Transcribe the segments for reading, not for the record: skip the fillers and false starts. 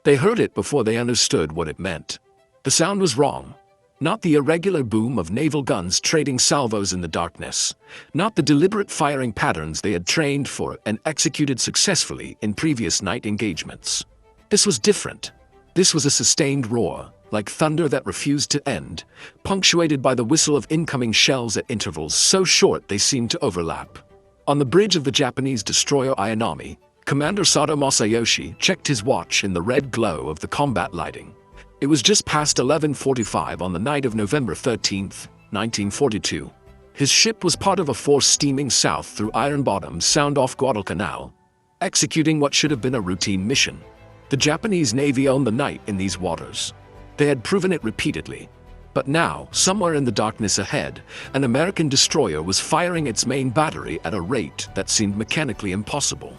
They heard it before they understood what it meant. The sound was wrong. Not the irregular boom of naval guns trading salvos in the darkness. Not the deliberate firing patterns they had trained for and executed successfully in previous night engagements. This was different. This was a sustained roar, like thunder that refused to end, punctuated by the whistle of incoming shells at intervals so short they seemed to overlap. On the bridge of the Japanese destroyer Ayanami, Commander Sato Masayoshi checked his watch in the red glow of the combat lighting. It was just past 11:45 on the night of November 13, 1942. His ship was part of a force steaming south through Iron Bottom's sound-off Guadalcanal, executing what should have been a routine mission. The Japanese Navy owned the night in these waters. They had proven it repeatedly. But now, somewhere in the darkness ahead, an American destroyer was firing its main battery at a rate that seemed mechanically impossible.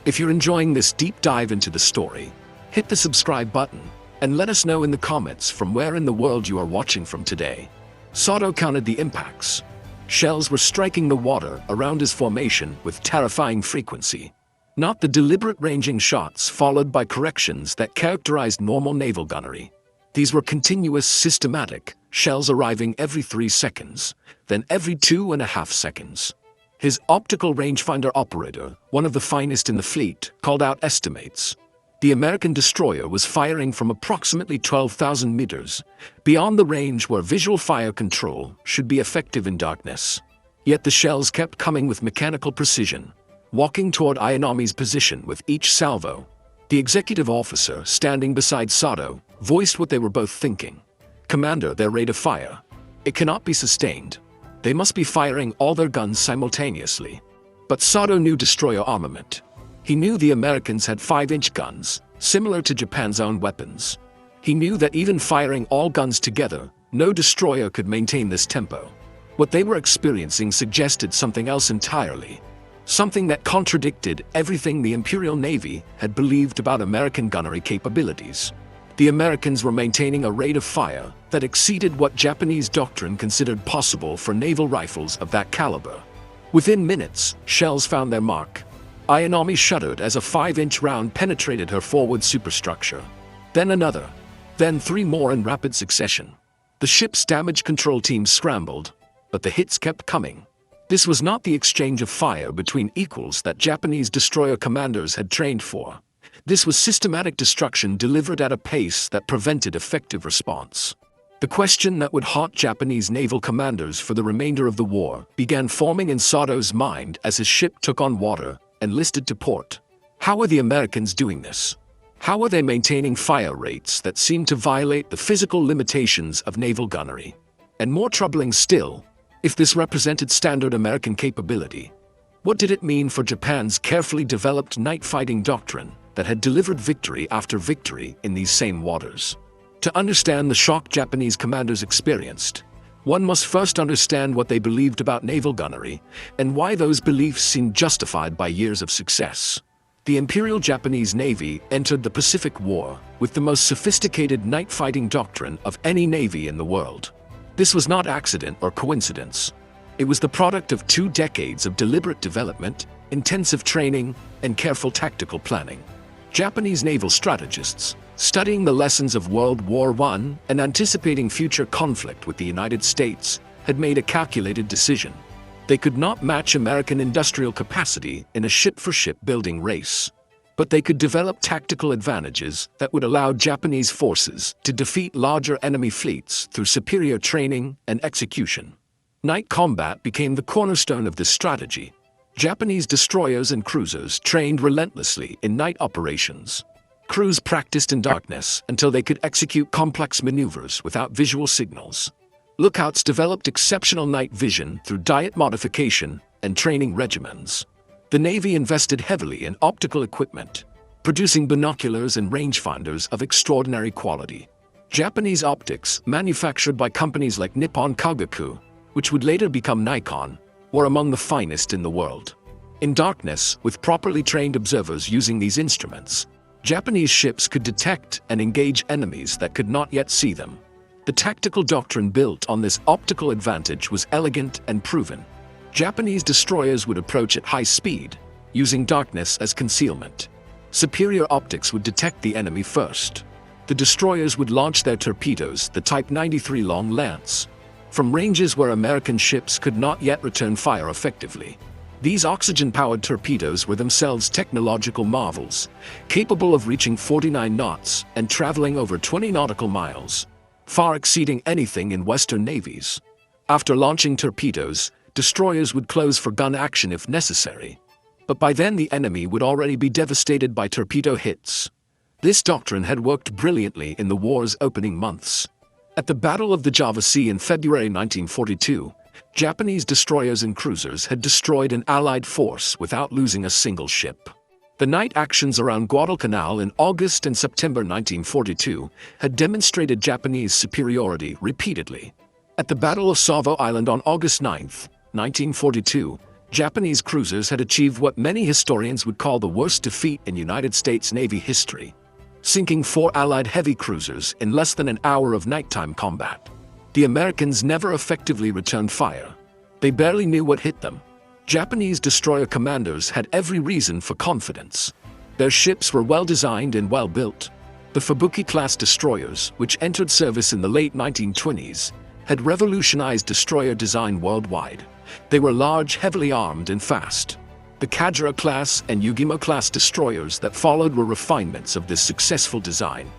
If you're enjoying this deep dive into the story, hit the subscribe button and let us know in the comments from where in the world you are watching from today. Sato counted the impacts. Shells were striking the water around his formation with terrifying frequency. Not the deliberate ranging shots followed by corrections that characterized normal naval gunnery. These were continuous, systematic, shells arriving every 3 seconds, then every 2.5 seconds. His optical rangefinder operator, one of the finest in the fleet, called out estimates. The American destroyer was firing from approximately 12,000 meters, beyond the range where visual fire control should be effective in darkness. Yet the shells kept coming with mechanical precision, walking toward Ayanami's position with each salvo. The executive officer, standing beside Sato, voiced what they were both thinking. "Commander, their rate of fire. It cannot be sustained. They must be firing all their guns simultaneously." But Sato knew destroyer armament. He knew the Americans had 5-inch guns, similar to Japan's own weapons. He knew that even firing all guns together, no destroyer could maintain this tempo. What they were experiencing suggested something else entirely. Something that contradicted everything the Imperial Navy had believed about American gunnery capabilities. The Americans were maintaining a rate of fire that exceeded what Japanese doctrine considered possible for naval rifles of that caliber. Within minutes, shells found their mark. Ayanami shuddered as a 5-inch round penetrated her forward superstructure. Then another. Then 3 more in rapid succession. The ship's damage control team scrambled, but the hits kept coming. This was not the exchange of fire between equals that Japanese destroyer commanders had trained for. This was systematic destruction delivered at a pace that prevented effective response. The question that would haunt Japanese naval commanders for the remainder of the war began forming in Sato's mind as his ship took on water and listed to port. How are the Americans doing this? How are they maintaining fire rates that seem to violate the physical limitations of naval gunnery? And more troubling still, if this represented standard American capability, what did it mean for Japan's carefully developed night fighting doctrine that had delivered victory after victory in these same waters? To understand the shock Japanese commanders experienced, one must first understand what they believed about naval gunnery and why those beliefs seemed justified by years of success. The Imperial Japanese Navy entered the Pacific War with the most sophisticated night fighting doctrine of any navy in the world. This was not accident or coincidence. It was the product of 2 decades of deliberate development, intensive training, and careful tactical planning. Japanese naval strategists, studying the lessons of World War I and anticipating future conflict with the United States, had made a calculated decision. They could not match American industrial capacity in a ship-for-ship building race. But they could develop tactical advantages that would allow Japanese forces to defeat larger enemy fleets through superior training and execution. Night combat became the cornerstone of this strategy. Japanese destroyers and cruisers trained relentlessly in night operations. Crews practiced in darkness until they could execute complex maneuvers without visual signals. Lookouts developed exceptional night vision through diet modification and training regimens. The Navy invested heavily in optical equipment, producing binoculars and rangefinders of extraordinary quality. Japanese optics, manufactured by companies like Nippon Kagaku, which would later become Nikon, were among the finest in the world. In darkness, with properly trained observers using these instruments, Japanese ships could detect and engage enemies that could not yet see them. The tactical doctrine built on this optical advantage was elegant and proven. Japanese destroyers would approach at high speed, using darkness as concealment. Superior optics would detect the enemy first. The destroyers would launch their torpedoes, the Type 93 Long Lance, from ranges where American ships could not yet return fire effectively. These oxygen-powered torpedoes were themselves technological marvels, capable of reaching 49 knots and traveling over 20 nautical miles, far exceeding anything in Western navies. After launching torpedoes, destroyers would close for gun action if necessary. But by then the enemy would already be devastated by torpedo hits. This doctrine had worked brilliantly in the war's opening months. At the Battle of the Java Sea in February 1942, Japanese destroyers and cruisers had destroyed an Allied force without losing a single ship. The night actions around Guadalcanal in August and September 1942 had demonstrated Japanese superiority repeatedly. At the Battle of Savo Island on August 9, 1942, Japanese cruisers had achieved what many historians would call the worst defeat in United States Navy history, sinking 4 Allied heavy cruisers in less than an hour of nighttime combat. The Americans never effectively returned fire. They barely knew what hit them. Japanese destroyer commanders had every reason for confidence. Their ships were well designed and well built. The Fubuki-class destroyers, which entered service in the late 1920s, had revolutionized destroyer design worldwide. They were large, heavily armed, and fast. The Kajira-class and Yugimo-class destroyers that followed were refinements of this successful design.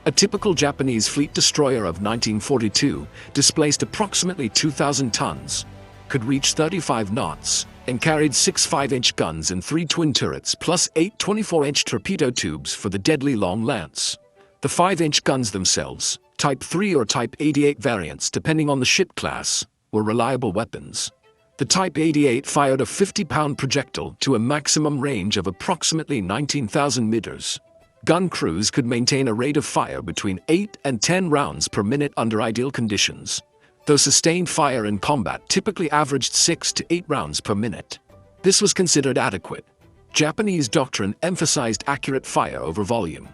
A typical Japanese fleet destroyer of 1942 displaced approximately 2,000 tons, could reach 35 knots, and carried 6 5-inch guns and 3 twin turrets plus 8 24-inch torpedo tubes for the deadly Long Lance. The 5-inch guns themselves, Type 3 or Type 88 variants depending on the ship class, were reliable weapons. The Type 88 fired a 50-pound projectile to a maximum range of approximately 19,000 meters. Gun crews could maintain a rate of fire between 8 and 10 rounds per minute under ideal conditions, though sustained fire in combat typically averaged 6 to 8 rounds per minute. This was considered adequate. Japanese doctrine emphasized accurate fire over volume.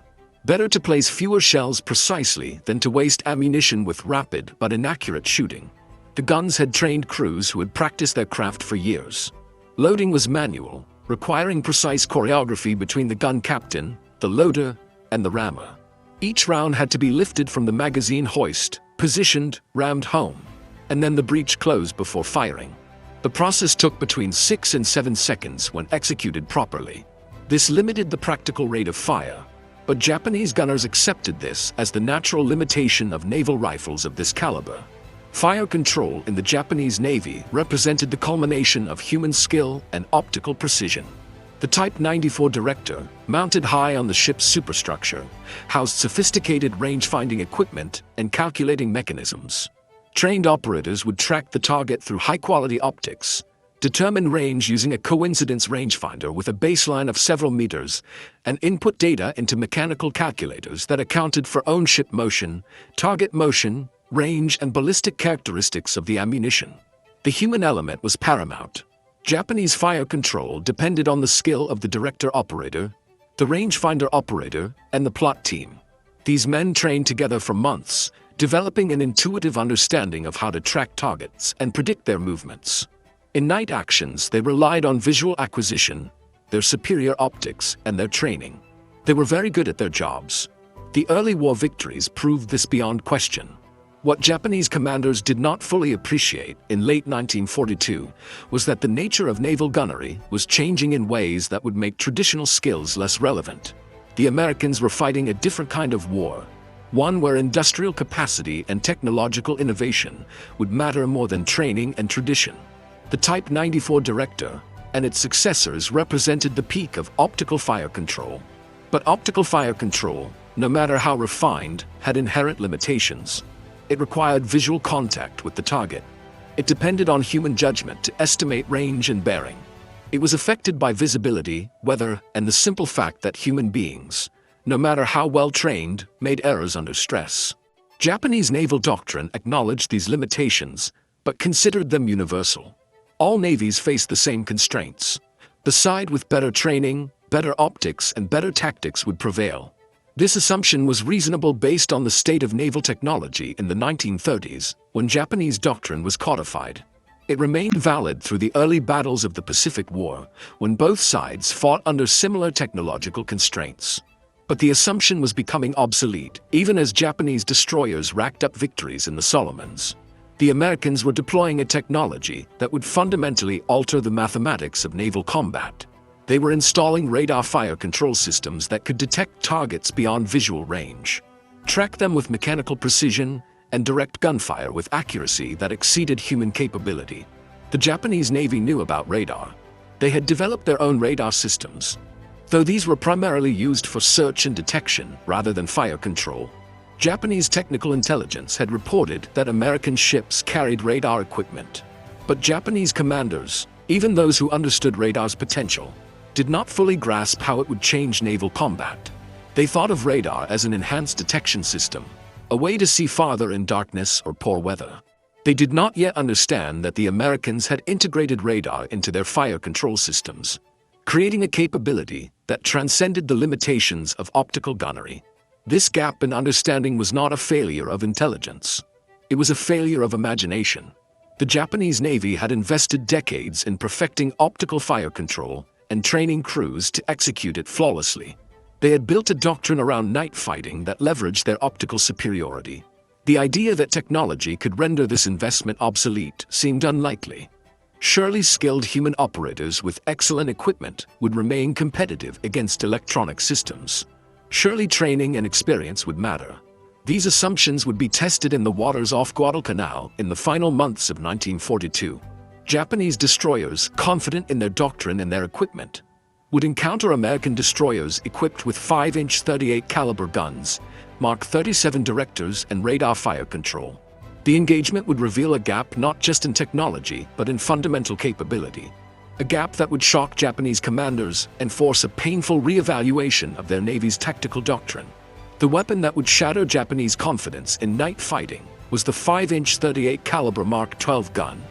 Better to place fewer shells precisely than to waste ammunition with rapid but inaccurate shooting. The guns had trained crews who had practiced their craft for years. Loading was manual, requiring precise choreography between the gun captain, the loader, and the rammer. Each round had to be lifted from the magazine hoist, positioned, rammed home, and then the breech closed before firing. The process took between 6 and 7 seconds when executed properly. This limited the practical rate of fire, but Japanese gunners accepted this as the natural limitation of naval rifles of this caliber. Fire control in the Japanese Navy represented the culmination of human skill and optical precision. The Type 94 Director, mounted high on the ship's superstructure, housed sophisticated range-finding equipment and calculating mechanisms. Trained operators would track the target through high-quality optics, determine range using a coincidence rangefinder with a baseline of several meters, and input data into mechanical calculators that accounted for own ship motion, target motion, range, and ballistic characteristics of the ammunition. The human element was paramount. Japanese fire control depended on the skill of the director operator, the rangefinder operator, and the plot team. These men trained together for months, developing an intuitive understanding of how to track targets and predict their movements. In night actions, they relied on visual acquisition, their superior optics, and their training. They were very good at their jobs. The early war victories proved this beyond question. What Japanese commanders did not fully appreciate in late 1942 was that the nature of naval gunnery was changing in ways that would make traditional skills less relevant. The Americans were fighting a different kind of war, one where industrial capacity and technological innovation would matter more than training and tradition. The Type 94 Director and its successors represented the peak of optical fire control. But optical fire control, no matter how refined, had inherent limitations. It required visual contact with the target. It depended on human judgment to estimate range and bearing. It was affected by visibility, weather, and the simple fact that human beings, no matter how well trained, made errors under stress. Japanese naval doctrine acknowledged these limitations, but considered them universal. All navies faced the same constraints. The side with better training, better optics, and better tactics would prevail. This assumption was reasonable based on the state of naval technology in the 1930s, when Japanese doctrine was codified. It remained valid through the early battles of the Pacific War, when both sides fought under similar technological constraints. But the assumption was becoming obsolete, even as Japanese destroyers racked up victories in the Solomons. The Americans were deploying a technology that would fundamentally alter the mathematics of naval combat. They were installing radar fire control systems that could detect targets beyond visual range, track them with mechanical precision, and direct gunfire with accuracy that exceeded human capability. The Japanese Navy knew about radar. They had developed their own radar systems, though these were primarily used for search and detection rather than fire control. Japanese technical intelligence had reported that American ships carried radar equipment. But Japanese commanders, even those who understood radar's potential, did not fully grasp how it would change naval combat. They thought of radar as an enhanced detection system, a way to see farther in darkness or poor weather. They did not yet understand that the Americans had integrated radar into their fire control systems, creating a capability that transcended the limitations of optical gunnery. This gap in understanding was not a failure of intelligence. It was a failure of imagination. The Japanese Navy had invested decades in perfecting optical fire control and training crews to execute it flawlessly. They had built a doctrine around night fighting that leveraged their optical superiority. The idea that technology could render this investment obsolete seemed unlikely. Surely skilled human operators with excellent equipment would remain competitive against electronic systems. Surely training and experience would matter. These assumptions would be tested in the waters off Guadalcanal in the final months of 1942. Japanese destroyers, confident in their doctrine and their equipment, would encounter American destroyers equipped with 5-inch 38 caliber guns, Mark 37 directors, and radar fire control. The engagement would reveal a gap not just in technology but in fundamental capability. A gap that would shock Japanese commanders and force a painful re-evaluation of their Navy's tactical doctrine. The weapon that would shatter Japanese confidence in night fighting was the 5-inch 38 caliber Mark 12 gun.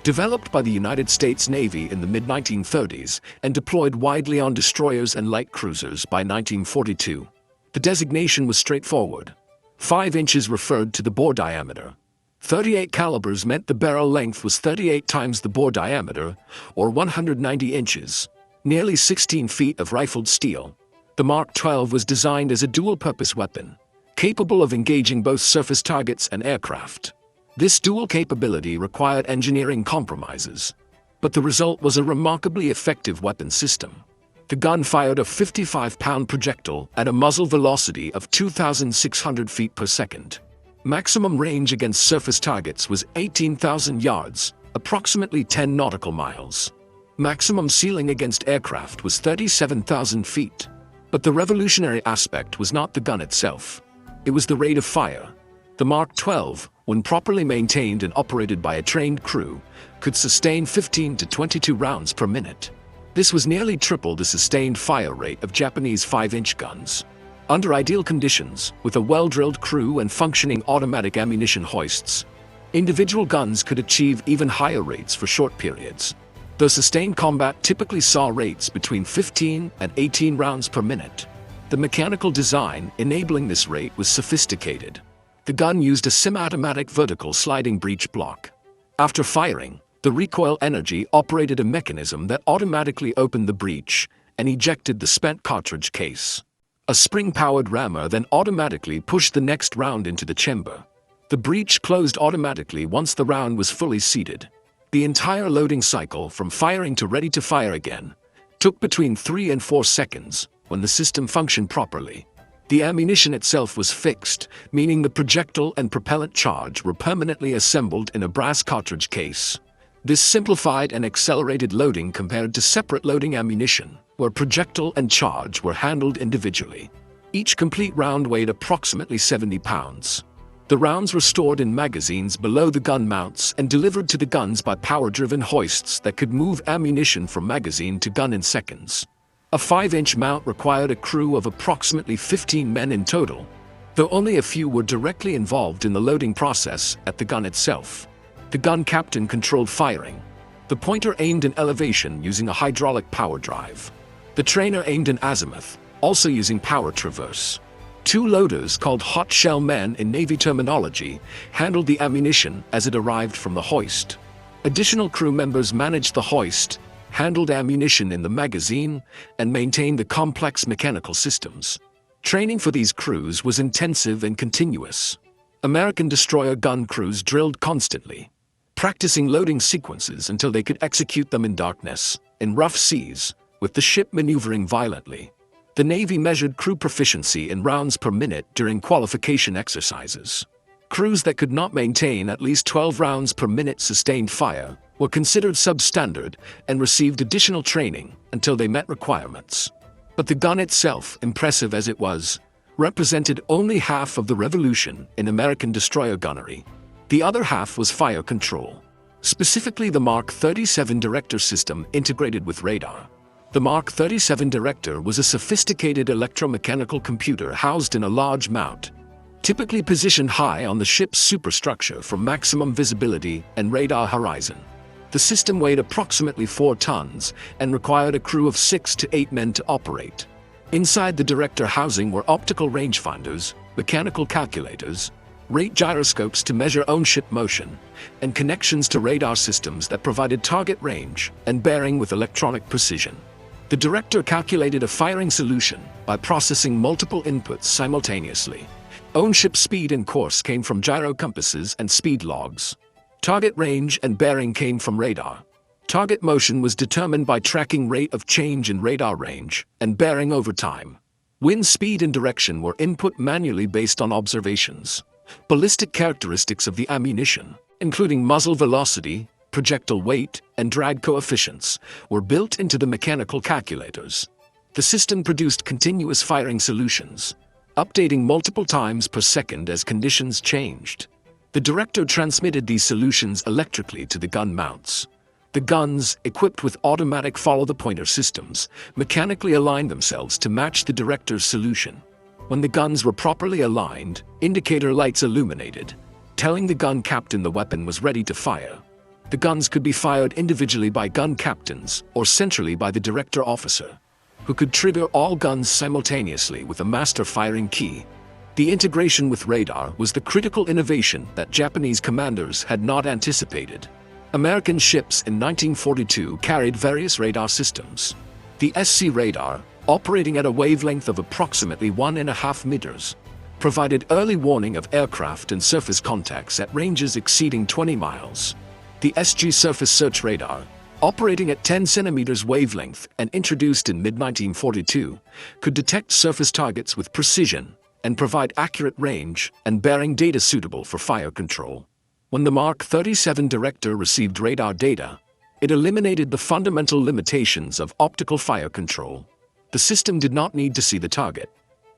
Developed by the United States Navy in the mid-1930s and deployed widely on destroyers and light cruisers by 1942. The designation was straightforward. 5 inches referred to the bore diameter. 38 calibers meant the barrel length was 38 times the bore diameter, or 190 inches, nearly 16 feet of rifled steel. The Mark 12 was designed as a dual-purpose weapon, capable of engaging both surface targets and aircraft. This dual capability required engineering compromises, but the result was a remarkably effective weapon system. The gun fired a 55-pound projectile at a muzzle velocity of 2,600 feet per second. Maximum range against surface targets was 18,000 yards, approximately 10 nautical miles. Maximum ceiling against aircraft was 37,000 feet. But the revolutionary aspect was not the gun itself. It was the rate of fire. The Mark 12, when properly maintained and operated by a trained crew, could sustain 15 to 22 rounds per minute. This was nearly triple the sustained fire rate of Japanese 5-inch guns. Under ideal conditions, with a well-drilled crew and functioning automatic ammunition hoists, individual guns could achieve even higher rates for short periods. Though sustained combat typically saw rates between 15 and 18 rounds per minute, the mechanical design enabling this rate was sophisticated. The gun used a semi-automatic vertical sliding breech block. After firing, the recoil energy operated a mechanism that automatically opened the breech and ejected the spent cartridge case. A spring-powered rammer then automatically pushed the next round into the chamber. The breech closed automatically once the round was fully seated. The entire loading cycle, from firing to ready to fire again, took between 3 and 4 seconds when the system functioned properly. The ammunition itself was fixed, meaning the projectile and propellant charge were permanently assembled in a brass cartridge case. This simplified and accelerated loading compared to separate loading ammunition, where projectile and charge were handled individually. Each complete round weighed approximately 70 pounds. The rounds were stored in magazines below the gun mounts and delivered to the guns by power-driven hoists that could move ammunition from magazine to gun in seconds. A 5-inch mount required a crew of approximately 15 men in total, though only a few were directly involved in the loading process at the gun itself. The gun captain controlled firing. The pointer aimed in elevation using a hydraulic power drive. The trainer aimed in azimuth, also using power traverse. 2 loaders, called hot shell men in Navy terminology, handled the ammunition as it arrived from the hoist. Additional crew members managed the hoist, handled ammunition in the magazine, and maintained the complex mechanical systems. Training for these crews was intensive and continuous. American destroyer gun crews drilled constantly, practicing loading sequences until they could execute them in darkness, in rough seas, with the ship maneuvering violently. The Navy measured crew proficiency in rounds per minute during qualification exercises. Crews that could not maintain at least 12 rounds per minute sustained fire were considered substandard and received additional training until they met requirements. But the gun itself, impressive as it was, represented only half of the revolution in American destroyer gunnery. The other half was fire control, specifically the Mark 37 Director system integrated with radar. The Mark 37 Director was a sophisticated electromechanical computer housed in a large mount, typically positioned high on the ship's superstructure for maximum visibility and radar horizon. The system weighed approximately 4 tons and required a crew of 6 to 8 men to operate. Inside the Director housing were optical rangefinders, mechanical calculators, rate gyroscopes to measure on-ship motion, and connections to radar systems that provided target range and bearing with electronic precision. The Director calculated a firing solution by processing multiple inputs simultaneously. On-ship speed and course came from gyro compasses and speed logs. Target range and bearing came from radar. Target motion was determined by tracking rate of change in radar range and bearing over time. Wind speed and direction were input manually based on observations. Ballistic characteristics of the ammunition, including muzzle velocity, projectile weight, and drag coefficients, were built into the mechanical calculators. The system produced continuous firing solutions, updating multiple times per second as conditions changed. The Director transmitted these solutions electrically to the gun mounts. The guns, equipped with automatic follow-the-pointer systems, mechanically aligned themselves to match the Director's solution. When the guns were properly aligned, indicator lights illuminated, telling the gun captain the weapon was ready to fire. The guns could be fired individually by gun captains or centrally by the Director officer, who could trigger all guns simultaneously with a master firing key. The integration with radar was the critical innovation that Japanese commanders had not anticipated. American ships in 1942 carried various radar systems. The SC radar, operating at a wavelength of approximately 1.5 meters, provided early warning of aircraft and surface contacts at ranges exceeding 20 miles. The SG surface search radar, operating at 10 centimeters wavelength and introduced in mid-1942, could detect surface targets with precision and provide accurate range and bearing data suitable for fire control. When the Mark 37 Director received radar data, it eliminated the fundamental limitations of optical fire control. The system did not need to see the target.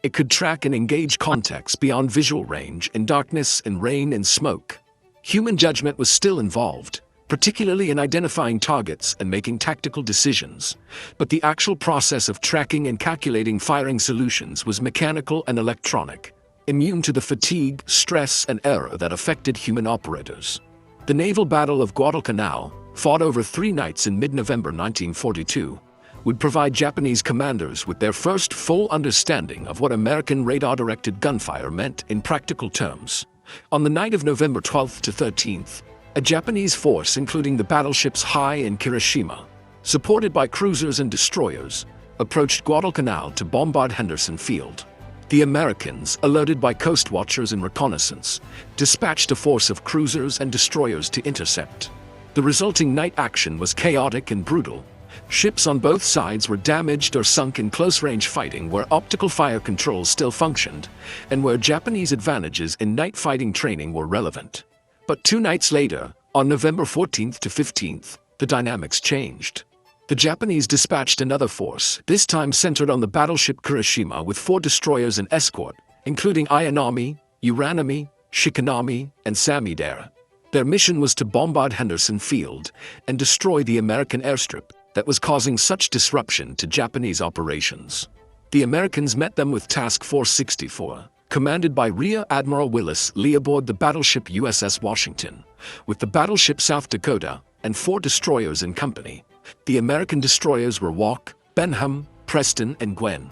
It could track and engage contacts beyond visual range in darkness and rain and smoke. Human judgment was still involved, particularly in identifying targets and making tactical decisions, but the actual process of tracking and calculating firing solutions was mechanical and electronic, immune to the fatigue, stress, and error that affected human operators. The naval battle of Guadalcanal, fought over 3 nights in mid-November 1942, would provide Japanese commanders with their first full understanding of what American radar-directed gunfire meant in practical terms. On the night of November 12th to 13th, a Japanese force including the battleships Hai and Kirishima, supported by cruisers and destroyers, approached Guadalcanal to bombard Henderson Field. The Americans, alerted by coast watchers and reconnaissance, dispatched a force of cruisers and destroyers to intercept. The resulting night action was chaotic and brutal. Ships on both sides were damaged or sunk in close-range fighting where optical fire control still functioned, and where Japanese advantages in night fighting training were relevant. But 2 nights later, on November 14th to 15th, the dynamics changed. The Japanese dispatched another force, this time centered on the battleship Kirishima with 4 destroyers and escort, including Ayanami, Uranami, Shikanami, and Samidare. Their mission was to bombard Henderson Field and destroy the American airstrip that was causing such disruption to Japanese operations. The Americans met them with Task Force 64, commanded by Rear Admiral Willis Lee aboard the battleship USS Washington, with the battleship South Dakota and 4 destroyers in company. The American destroyers were Walk, Benham, Preston, and Gwen.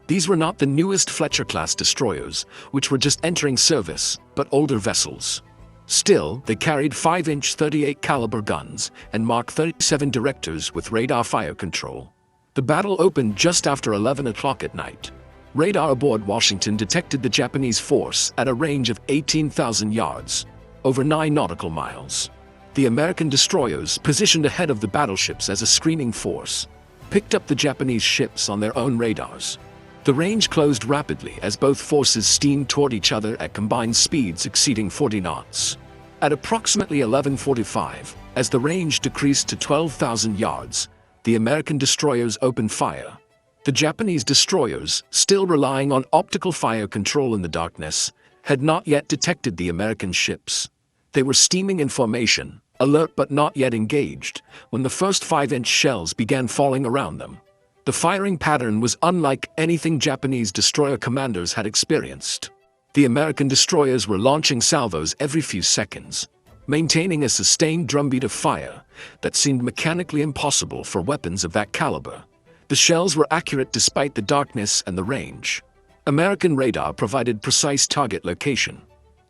These were not the newest Fletcher-class destroyers, which were just entering service, but older vessels. Still, they carried 5-inch .38 caliber guns and Mark 37 directors with radar fire control. The battle opened just after 11 o'clock at night. Radar aboard Washington detected the Japanese force at a range of 18,000 yards, over 9 nautical miles. The American destroyers, positioned ahead of the battleships as a screening force, picked up the Japanese ships on their own radars. The range closed rapidly as both forces steamed toward each other at combined speeds exceeding 40 knots. At approximately 11:45, as the range decreased to 12,000 yards, the American destroyers opened fire. The Japanese destroyers, still relying on optical fire control in the darkness, had not yet detected the American ships. They were steaming in formation, alert but not yet engaged, when the first 5-inch shells began falling around them. The firing pattern was unlike anything Japanese destroyer commanders had experienced. The American destroyers were launching salvos every few seconds, maintaining a sustained drumbeat of fire that seemed mechanically impossible for weapons of that caliber. The shells were accurate despite the darkness and the range. American radar provided precise target location.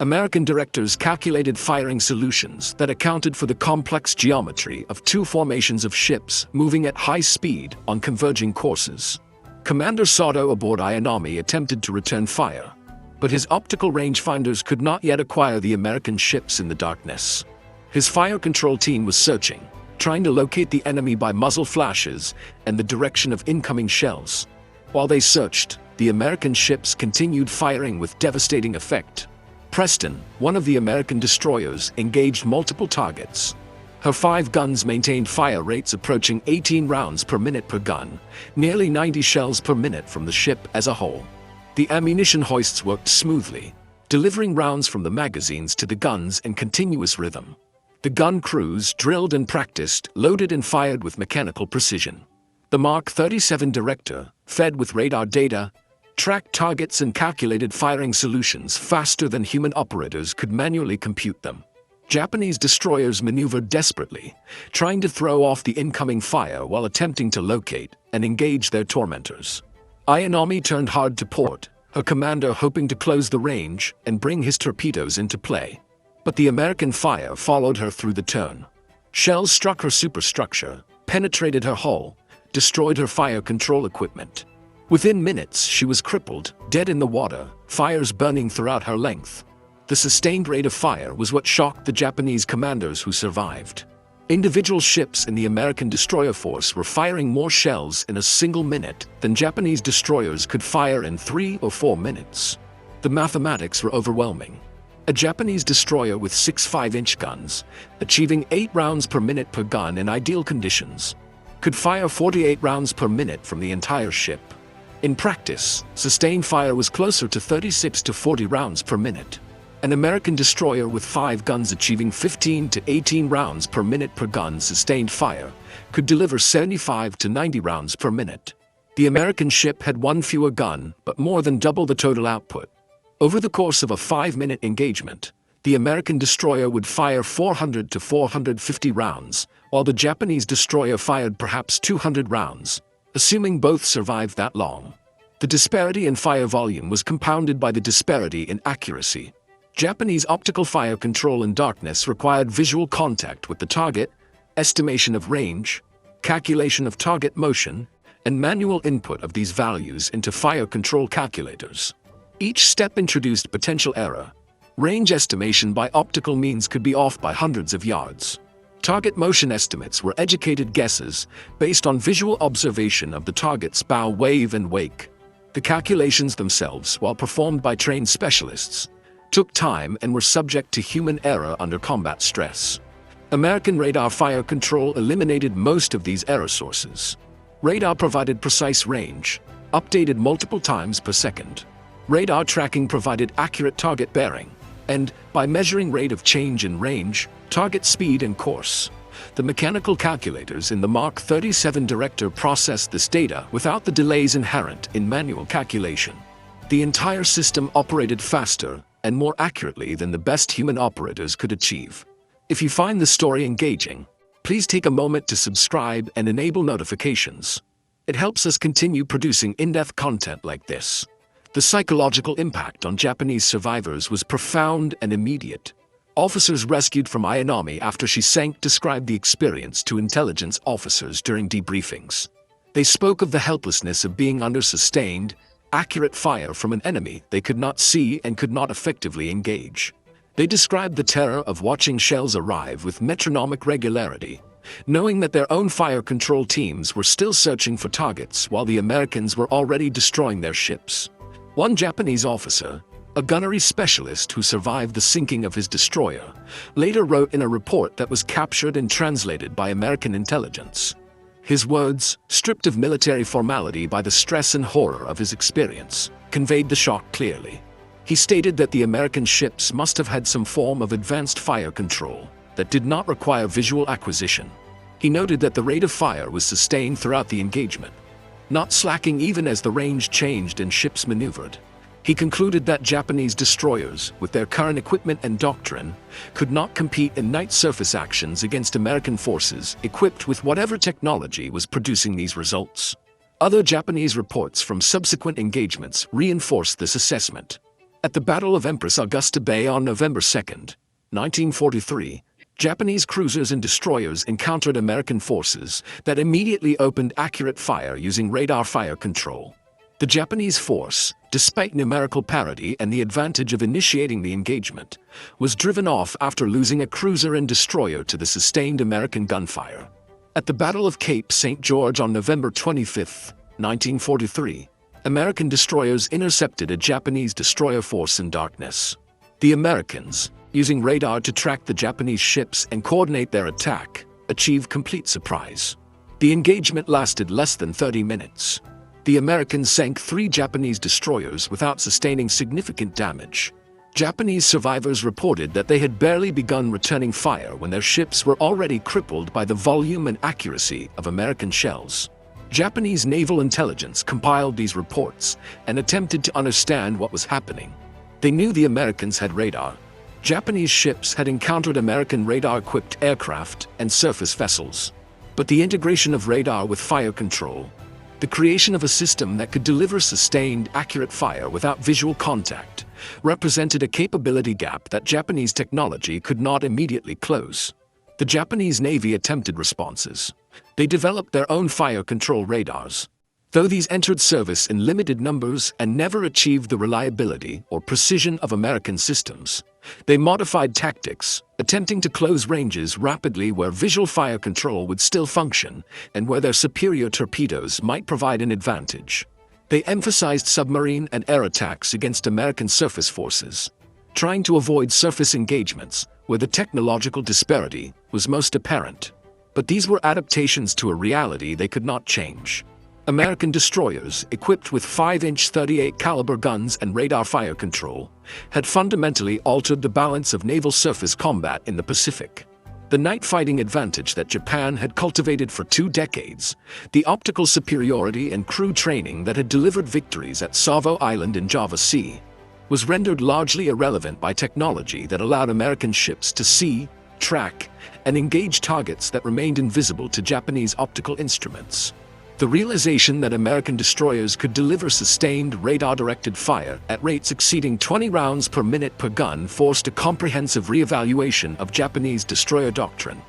American directors calculated firing solutions that accounted for the complex geometry of 2 formations of ships moving at high speed on converging courses. Commander Sato aboard Ayanami attempted to return fire, but his optical rangefinders could not yet acquire the American ships in the darkness. His fire control team was searching, trying to locate the enemy by muzzle flashes and the direction of incoming shells. While they searched, the American ships continued firing with devastating effect. Preston, one of the American destroyers, engaged multiple targets. Her 5 guns maintained fire rates approaching 18 rounds per minute per gun, nearly 90 shells per minute from the ship as a whole. The ammunition hoists worked smoothly, delivering rounds from the magazines to the guns in continuous rhythm. The gun crews, drilled and practiced, loaded and fired with mechanical precision. The Mark 37 director, fed with radar data, tracked targets and calculated firing solutions faster than human operators could manually compute them. Japanese destroyers maneuvered desperately, trying to throw off the incoming fire while attempting to locate and engage their tormentors. Ayanami turned hard to port, her commander hoping to close the range and bring his torpedoes into play. But the American fire followed her through the turn. Shells struck her superstructure, penetrated her hull, destroyed her fire control equipment. Within minutes, she was crippled, dead in the water, fires burning throughout her length. The sustained rate of fire was what shocked the Japanese commanders who survived. Individual ships in the American destroyer force were firing more shells in a single minute than Japanese destroyers could fire in 3 or 4 minutes. The mathematics were overwhelming. A Japanese destroyer with 6 5-inch guns, achieving 8 rounds per minute per gun in ideal conditions, could fire 48 rounds per minute from the entire ship. In practice, sustained fire was closer to 36 to 40 rounds per minute. An American destroyer with 5 guns achieving 15 to 18 rounds per minute per gun sustained fire could deliver 75 to 90 rounds per minute. The American ship had 1 fewer gun, but more than double the total output. Over the course of a 5-minute engagement, the American destroyer would fire 400 to 450 rounds, while the Japanese destroyer fired perhaps 200 rounds, assuming both survived that long. The disparity in fire volume was compounded by the disparity in accuracy. Japanese optical fire control in darkness required visual contact with the target, estimation of range, calculation of target motion, and manual input of these values into fire control calculators. Each step introduced potential error. Range estimation by optical means could be off by hundreds of yards. Target motion estimates were educated guesses based on visual observation of the target's bow wave and wake. The calculations themselves, while performed by trained specialists, took time and were subject to human error under combat stress. American radar fire control eliminated most of these error sources. Radar provided precise range, updated multiple times per second. Radar tracking provided accurate target bearing, and, by measuring rate of change in range, target speed and course, the mechanical calculators in the Mark 37 director processed this data without the delays inherent in manual calculation. The entire system operated faster and more accurately than the best human operators could achieve. If you find the story engaging, please take a moment to subscribe and enable notifications. It helps us continue producing in-depth content like this. The psychological impact on Japanese survivors was profound and immediate. Officers rescued from Ayanami after she sank described the experience to intelligence officers during debriefings. They spoke of the helplessness of being under sustained, accurate fire from an enemy they could not see and could not effectively engage. They described the terror of watching shells arrive with metronomic regularity, knowing that their own fire control teams were still searching for targets while the Americans were already destroying their ships. One Japanese officer, a gunnery specialist who survived the sinking of his destroyer, later wrote in a report that was captured and translated by American intelligence. His words, stripped of military formality by the stress and horror of his experience, conveyed the shock clearly. He stated that the American ships must have had some form of advanced fire control that did not require visual acquisition. He noted that the rate of fire was sustained throughout the engagement, not slacking even as the range changed and ships maneuvered. He concluded that Japanese destroyers, with their current equipment and doctrine, could not compete in night surface actions against American forces equipped with whatever technology was producing these results. Other Japanese reports from subsequent engagements reinforced this assessment. At the Battle of Empress Augusta Bay on November 2, 1943, Japanese cruisers and destroyers encountered American forces that immediately opened accurate fire using radar fire control. The Japanese force, despite numerical parity and the advantage of initiating the engagement, was driven off after losing a cruiser and destroyer to the sustained American gunfire. At the Battle of Cape St. George on November 25, 1943, American destroyers intercepted a Japanese destroyer force in darkness. The Americans, using radar to track the Japanese ships and coordinate their attack, achieved complete surprise. The engagement lasted less than 30 minutes. The Americans sank 3 Japanese destroyers without sustaining significant damage. Japanese survivors reported that they had barely begun returning fire when their ships were already crippled by the volume and accuracy of American shells. Japanese naval intelligence compiled these reports and attempted to understand what was happening. They knew the Americans had radar. Japanese ships had encountered American radar-equipped aircraft and surface vessels. But the integration of radar with fire control, the creation of a system that could deliver sustained, accurate fire without visual contact, represented a capability gap that Japanese technology could not immediately close. The Japanese Navy attempted responses. They developed their own fire control radars. Though these entered service in limited numbers and never achieved the reliability or precision of American systems, they modified tactics, attempting to close ranges rapidly where visual fire control would still function and where their superior torpedoes might provide an advantage. They emphasized submarine and air attacks against American surface forces, trying to avoid surface engagements where the technological disparity was most apparent. But these were adaptations to a reality they could not change. American destroyers, equipped with 5-inch .38 caliber guns and radar fire control, had fundamentally altered the balance of naval surface combat in the Pacific. The night fighting advantage that Japan had cultivated for 2 decades, the optical superiority and crew training that had delivered victories at Savo Island in Java Sea, was rendered largely irrelevant by technology that allowed American ships to see, track, and engage targets that remained invisible to Japanese optical instruments. The realization that American destroyers could deliver sustained radar-directed fire at rates exceeding 20 rounds per minute per gun forced a comprehensive re-evaluation of Japanese destroyer doctrine.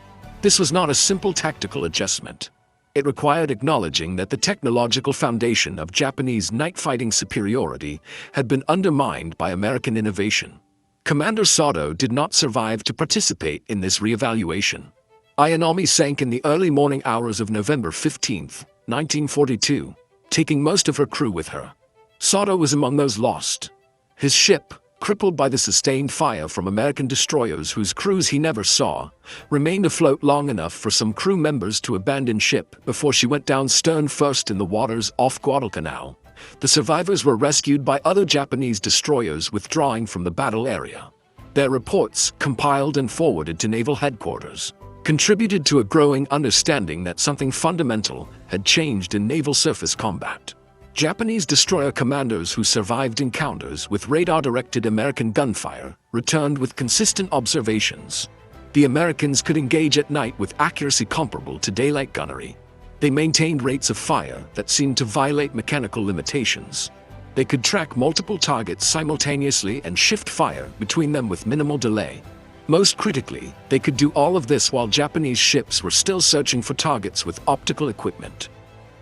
This was not a simple tactical adjustment. It required acknowledging that the technological foundation of Japanese night-fighting superiority had been undermined by American innovation. Commander Sato did not survive to participate in this re-evaluation. Ayanami sank in the early morning hours of November 15, 1942, taking most of her crew with her. Sato was among those lost. His ship, crippled by the sustained fire from American destroyers whose crews he never saw, remained afloat long enough for some crew members to abandon ship before she went down stern first in the waters off Guadalcanal. The survivors were rescued by other Japanese destroyers withdrawing from the battle area. Their reports, compiled and forwarded to naval headquarters, contributed to a growing understanding that something fundamental had changed in naval surface combat. Japanese destroyer commanders who survived encounters with radar-directed American gunfire returned with consistent observations. The Americans could engage at night with accuracy comparable to daylight gunnery. They maintained rates of fire that seemed to violate mechanical limitations. They could track multiple targets simultaneously and shift fire between them with minimal delay. Most critically, they could do all of this while Japanese ships were still searching for targets with optical equipment.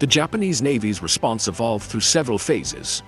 The Japanese Navy's response evolved through several phases,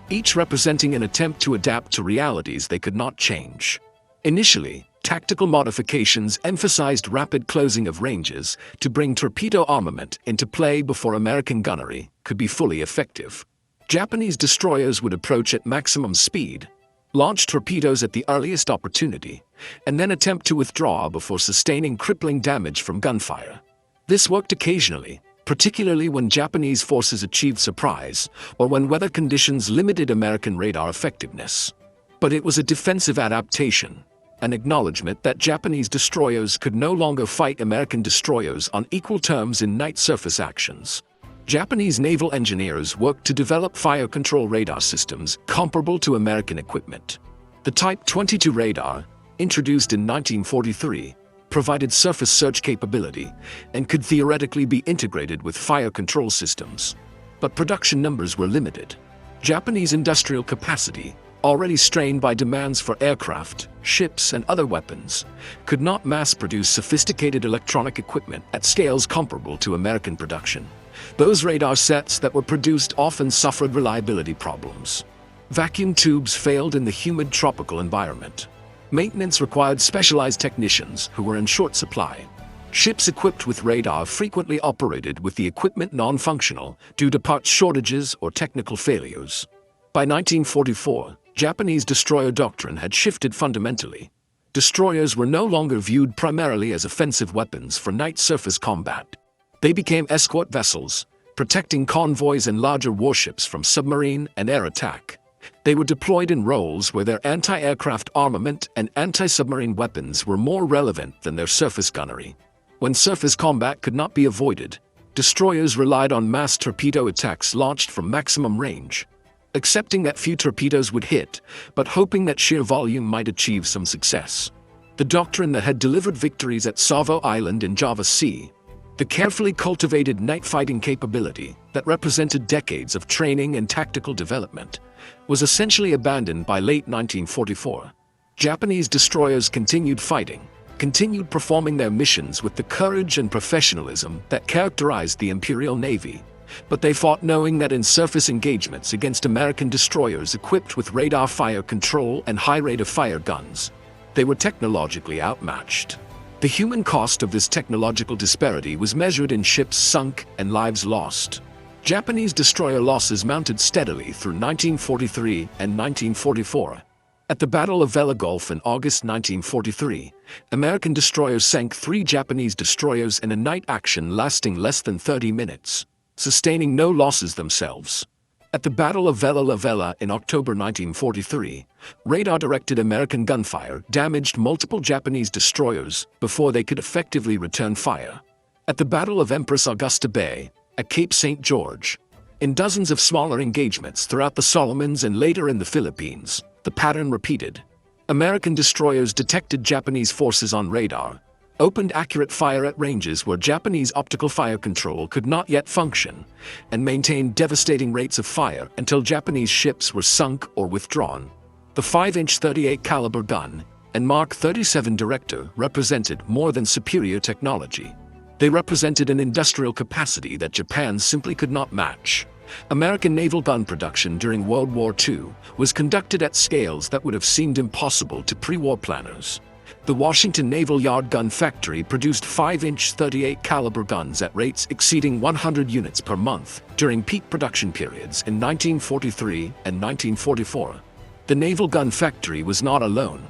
each representing an attempt to adapt to realities they could not change. Initially, tactical modifications emphasized rapid closing of ranges to bring torpedo armament into play before American gunnery could be fully effective. Japanese destroyers would approach at maximum speed, launch torpedoes at the earliest opportunity, and then attempt to withdraw before sustaining crippling damage from gunfire. This worked occasionally, particularly when Japanese forces achieved surprise or when weather conditions limited American radar effectiveness. But it was a defensive adaptation, an acknowledgement that Japanese destroyers could no longer fight American destroyers on equal terms in night surface actions. Japanese naval engineers worked to develop fire control radar systems comparable to American equipment. The Type 22 radar, introduced in 1943, provided surface search capability and could theoretically be integrated with fire control systems. But production numbers were limited. Japanese industrial capacity, already strained by demands for aircraft, ships, and other weapons, could not mass-produce sophisticated electronic equipment at scales comparable to American production. Those radar sets that were produced often suffered reliability problems. Vacuum tubes failed in the humid tropical environment. Maintenance required specialized technicians who were in short supply. Ships equipped with radar frequently operated with the equipment non-functional due to parts shortages or technical failures. By 1944, Japanese destroyer doctrine had shifted fundamentally. Destroyers were no longer viewed primarily as offensive weapons for night surface combat. They became escort vessels, protecting convoys and larger warships from submarine and air attack. They were deployed in roles where their anti-aircraft armament and anti-submarine weapons were more relevant than their surface gunnery. When surface combat could not be avoided, destroyers relied on mass torpedo attacks launched from maximum range, accepting that few torpedoes would hit, but hoping that sheer volume might achieve some success. The doctrine that had delivered victories at Savo Island in Java Sea, the carefully cultivated night fighting capability that represented decades of training and tactical development, was essentially abandoned by late 1944. Japanese destroyers continued fighting, continued performing their missions with the courage and professionalism that characterized the Imperial Navy, but they fought knowing that in surface engagements against American destroyers equipped with radar fire control and high rate of fire guns, they were technologically outmatched. The human cost of this technological disparity was measured in ships sunk and lives lost. Japanese destroyer losses mounted steadily through 1943 and 1944. At the Battle of Vella Gulf in August 1943, American destroyers sank 3 Japanese destroyers in a night action lasting less than 30 minutes, sustaining no losses themselves. At the Battle of Vella La Vella in October 1943, radar-directed American gunfire damaged multiple Japanese destroyers before they could effectively return fire. At the Battle of Empress Augusta Bay, at Cape St. George, in dozens of smaller engagements throughout the Solomons and later in the Philippines, the pattern repeated. American destroyers detected Japanese forces on radar, opened accurate fire at ranges where Japanese optical fire control could not yet function, and maintained devastating rates of fire until Japanese ships were sunk or withdrawn. The 5-inch .38 caliber gun and Mark 37 Director represented more than superior technology. They represented an industrial capacity that Japan simply could not match. American naval gun production during World War II was conducted at scales that would have seemed impossible to pre-war planners. The Washington Naval Yard Gun Factory produced 5-inch .38 caliber guns at rates exceeding 100 units per month during peak production periods in 1943 and 1944. The Naval Gun Factory was not alone.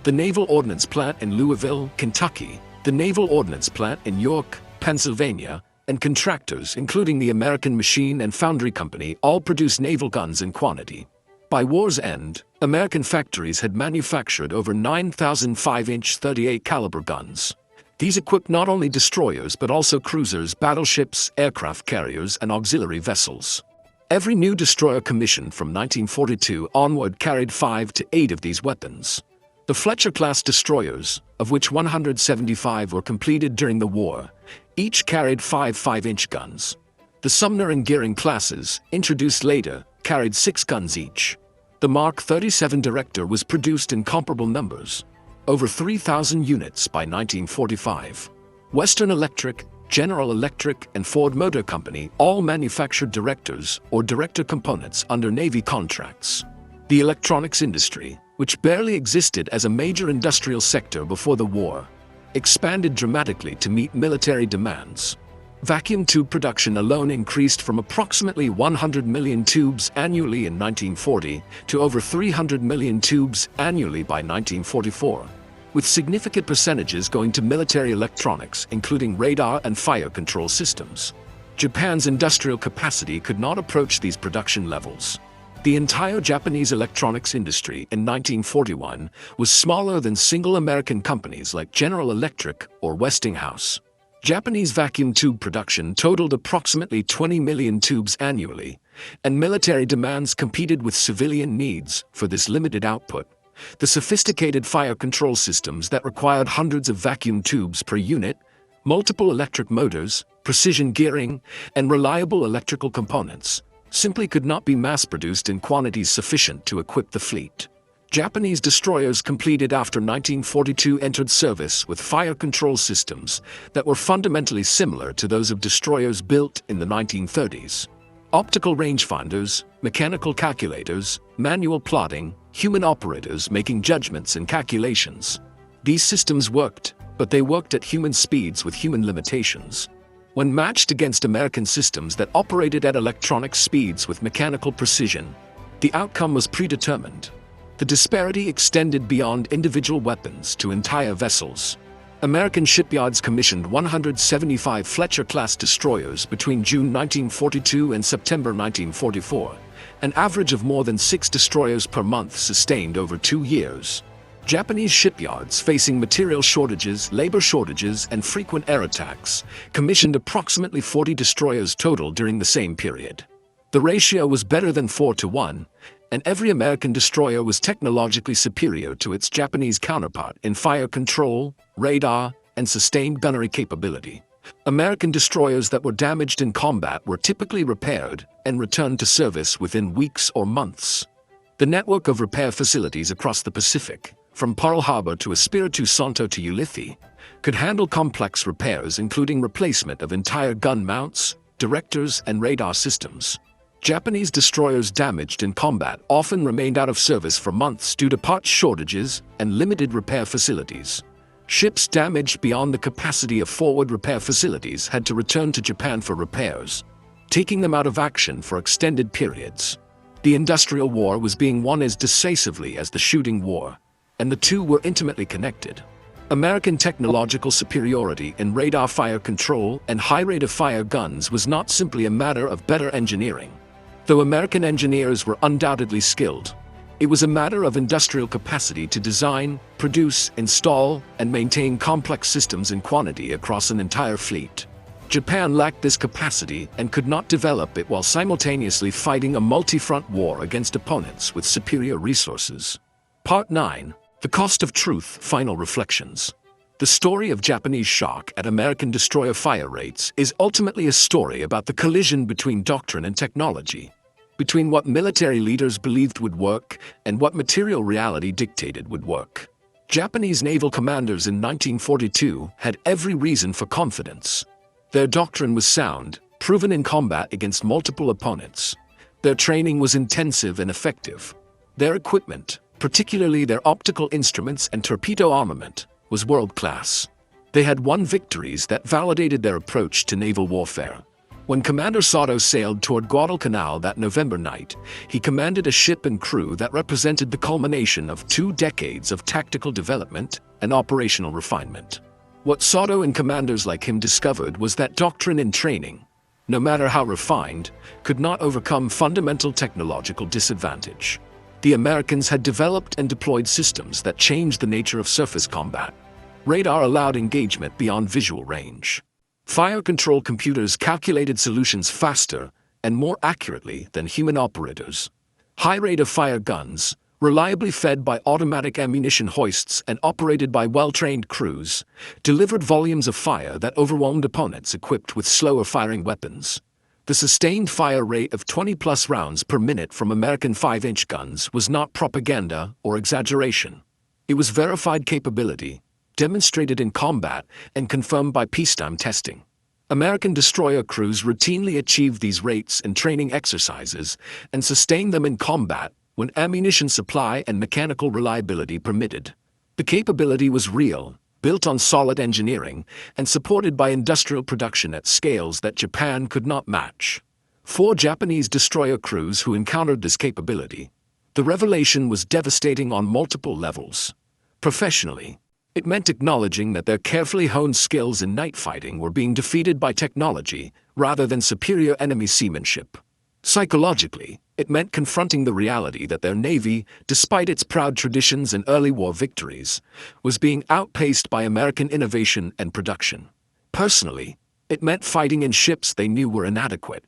The Naval Ordnance Plant in Louisville, Kentucky, the Naval Ordnance Plant in York, Pennsylvania, and contractors including the American Machine and Foundry Company all produced naval guns in quantity. By war's end, American factories had manufactured over 9,000 5-inch .38 caliber guns. These equipped not only destroyers but also cruisers, battleships, aircraft carriers, and auxiliary vessels. Every new destroyer commissioned from 1942 onward carried 5 to 8 of these weapons. The Fletcher-class destroyers, of which 175 were completed during the war, each carried 5 5-inch guns. The Sumner and Gearing classes, introduced later, carried 6 guns each. The Mark 37 Director was produced in comparable numbers. over 3,000 units by 1945. Western Electric, General Electric, and Ford Motor Company all manufactured directors or director components under Navy contracts. The electronics industry, which barely existed as a major industrial sector before the war, expanded dramatically to meet military demands. Vacuum tube production alone increased from approximately 100 million tubes annually in 1940 to over 300 million tubes annually by 1944, with significant percentages going to military electronics, including radar and fire control systems. Japan's industrial capacity could not approach these production levels. The entire Japanese electronics industry in 1941 was smaller than single American companies like General Electric or Westinghouse. Japanese vacuum tube production totaled approximately 20 million tubes annually, and military demands competed with civilian needs for this limited output. The sophisticated fire control systems that required hundreds of vacuum tubes per unit, multiple electric motors, precision gearing, and reliable electrical components simply could not be mass-produced in quantities sufficient to equip the fleet. Japanese destroyers completed after 1942 entered service with fire control systems that were fundamentally similar to those of destroyers built in the 1930s. Optical rangefinders, mechanical calculators, manual plotting, human operators making judgments and calculations. These systems worked, but they worked at human speeds with human limitations. When matched against American systems that operated at electronic speeds with mechanical precision, the outcome was predetermined. The disparity extended beyond individual weapons to entire vessels. American shipyards commissioned 175 Fletcher-class destroyers between June 1942 and September 1944, an average of more than 6 destroyers per month sustained over 2 years. Japanese shipyards, facing material shortages, labor shortages, and frequent air attacks, commissioned approximately 40 destroyers total during the same period. The ratio was better than 4-to-1, and every American destroyer was technologically superior to its Japanese counterpart in fire control, radar, and sustained gunnery capability. American destroyers that were damaged in combat were typically repaired and returned to service within weeks or months. The network of repair facilities across the Pacific, from Pearl Harbor to Espiritu Santo to Ulithi, could handle complex repairs including replacement of entire gun mounts, directors, and radar systems. Japanese destroyers damaged in combat often remained out of service for months due to parts shortages and limited repair facilities. Ships damaged beyond the capacity of forward repair facilities had to return to Japan for repairs, taking them out of action for extended periods. The industrial war was being won as decisively as the shooting war, and the two were intimately connected. American technological superiority in radar fire control and high rate of fire guns was not simply a matter of better engineering. Though American engineers were undoubtedly skilled, it was a matter of industrial capacity to design, produce, install, and maintain complex systems in quantity across an entire fleet. Japan lacked this capacity and could not develop it while simultaneously fighting a multi-front war against opponents with superior resources. Part 9. The Cost of Truth. Final Reflections. The story of Japanese shock at American destroyer fire rates is ultimately a story about the collision between doctrine and technology, between what military leaders believed would work and what material reality dictated would work. Japanese naval commanders in 1942 had every reason for confidence. Their doctrine was sound, proven in combat against multiple opponents. Their training was intensive and effective. Their equipment, particularly their optical instruments and torpedo armament, was world-class. They had won victories that validated their approach to naval warfare. When Commander Sato sailed toward Guadalcanal that November night, he commanded a ship and crew that represented the culmination of 2 decades of tactical development and operational refinement. What Sato and commanders like him discovered was that doctrine and training, no matter how refined, could not overcome fundamental technological disadvantage. The Americans had developed and deployed systems that changed the nature of surface combat. Radar allowed engagement beyond visual range. Fire control computers calculated solutions faster and more accurately than human operators. High rate of fire guns, reliably fed by automatic ammunition hoists and operated by well-trained crews, delivered volumes of fire that overwhelmed opponents equipped with slower firing weapons. The sustained fire rate of 20-plus rounds per minute from American 5-inch guns was not propaganda or exaggeration. It was verified capability, demonstrated in combat, and confirmed by peacetime testing. American destroyer crews routinely achieved these rates in training exercises and sustained them in combat when ammunition supply and mechanical reliability permitted. The capability was real, built on solid engineering, and supported by industrial production at scales that Japan could not match. 4 Japanese destroyer crews who encountered this capability. The revelation was devastating on multiple levels. Professionally, it meant acknowledging that their carefully honed skills in night fighting were being defeated by technology rather than superior enemy seamanship. Psychologically, it meant confronting the reality that their navy, despite its proud traditions and early war victories, was being outpaced by American innovation and production. Personally, it meant fighting in ships they knew were inadequate,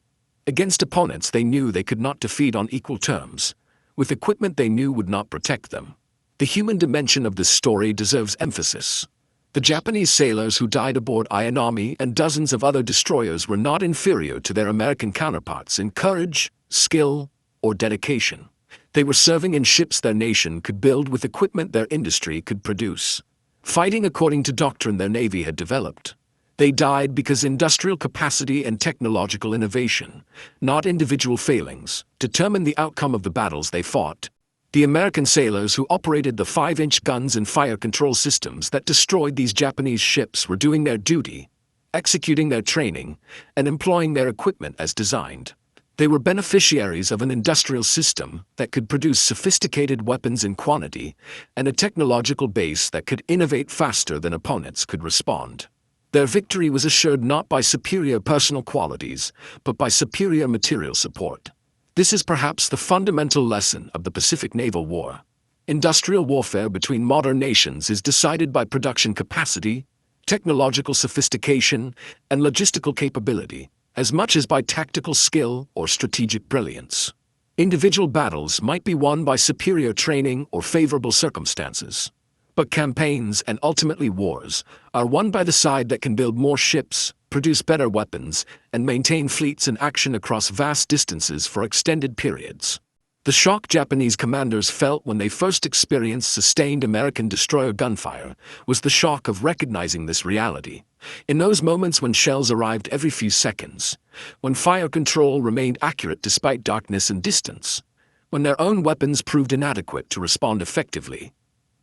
against opponents they knew they could not defeat on equal terms, with equipment they knew would not protect them. The human dimension of this story deserves emphasis. The Japanese sailors who died aboard Ayanami and dozens of other destroyers were not inferior to their American counterparts in courage, skill, or dedication. They were serving in ships their nation could build with equipment their industry could produce, fighting according to doctrine their navy had developed. They died because industrial capacity and technological innovation, not individual failings, determined the outcome of the battles they fought. The American sailors who operated the 5-inch guns and fire control systems that destroyed these Japanese ships were doing their duty, executing their training, and employing their equipment as designed. They were beneficiaries of an industrial system that could produce sophisticated weapons in quantity and a technological base that could innovate faster than opponents could respond. Their victory was assured not by superior personal qualities, but by superior material support. This is perhaps the fundamental lesson of the Pacific Naval War. Industrial warfare between modern nations is decided by production capacity, technological sophistication, and logistical capability, as much as by tactical skill or strategic brilliance. Individual battles might be won by superior training or favorable circumstances, but campaigns and ultimately wars are won by the side that can build more ships, produce better weapons, and maintain fleets in action across vast distances for extended periods. The shock Japanese commanders felt when they first experienced sustained American destroyer gunfire was the shock of recognizing this reality. In those moments when shells arrived every few seconds, when fire control remained accurate despite darkness and distance, when their own weapons proved inadequate to respond effectively,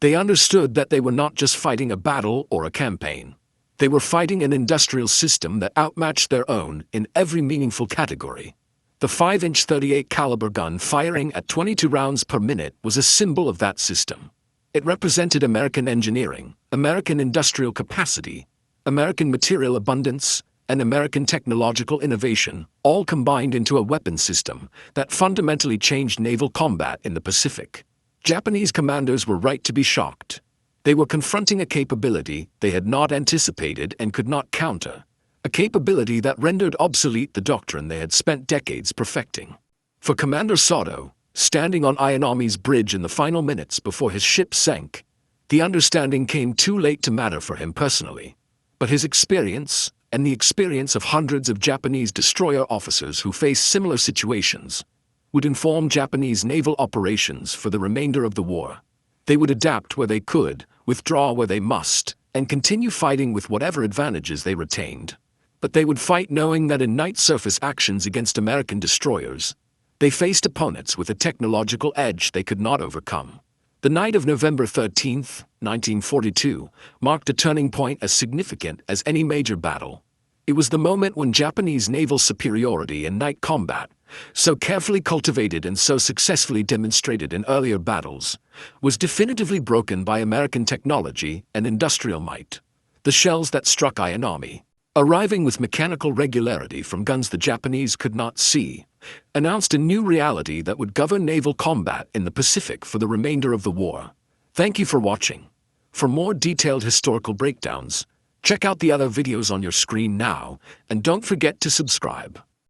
they understood that they were not just fighting a battle or a campaign. They were fighting an industrial system that outmatched their own in every meaningful category. The 5-inch .38 caliber gun firing at 22 rounds per minute was a symbol of that system. It represented American engineering, American industrial capacity, American material abundance, and American technological innovation, all combined into a weapon system that fundamentally changed naval combat in the Pacific. Japanese commanders were right to be shocked. They were confronting a capability they had not anticipated and could not counter, a capability that rendered obsolete the doctrine they had spent decades perfecting. For Commander Sato, standing on Ayanami's bridge in the final minutes before his ship sank, the understanding came too late to matter for him personally. But his experience, and the experience of hundreds of Japanese destroyer officers who faced similar situations, would inform Japanese naval operations for the remainder of the war. They would adapt where they could, withdraw where they must, and continue fighting with whatever advantages they retained. But they would fight knowing that in night surface actions against American destroyers, they faced opponents with a technological edge they could not overcome. The night of November 13, 1942, marked a turning point as significant as any major battle. It was the moment when Japanese naval superiority in night combat, so carefully cultivated and so successfully demonstrated in earlier battles, was definitively broken by American technology and industrial might. The shells that struck Ayanami, arriving with mechanical regularity from guns the Japanese could not see, announced a new reality that would govern naval combat in the Pacific for the remainder of the war. Thank you for watching. For more detailed historical breakdowns, check out the other videos on your screen now, and don't forget to subscribe.